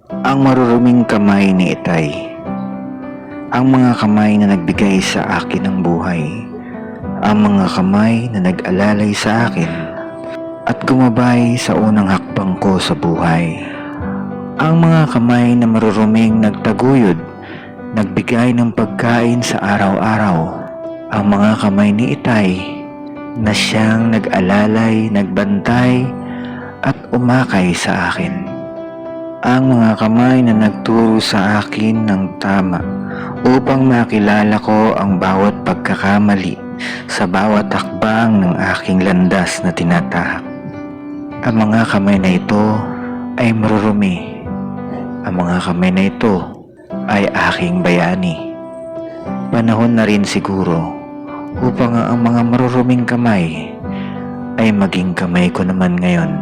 Ang maruruming kamay ni Itay. Ang mga kamay na nagbigay sa akin ng buhay. Ang mga kamay na nag-alalay sa akin at gumabay sa unang hakbang ko sa buhay. Ang mga kamay na maruruming nagtaguyod, nagbigay ng pagkain sa araw-araw. Ang mga kamay ni Itay na siyang nag-alalay, nagbantay at umakay sa akin. Ang mga kamay na nagturo sa akin ng tama upang makilala ko ang bawat pagkakamali sa bawat hakbang ng aking landas na tinatahak. Ang mga kamay na ito ay marurumi. Ang mga kamay na ito ay aking bayani. Panahon na rin siguro upang ang mga maruruming kamay ay maging kamay ko naman ngayon.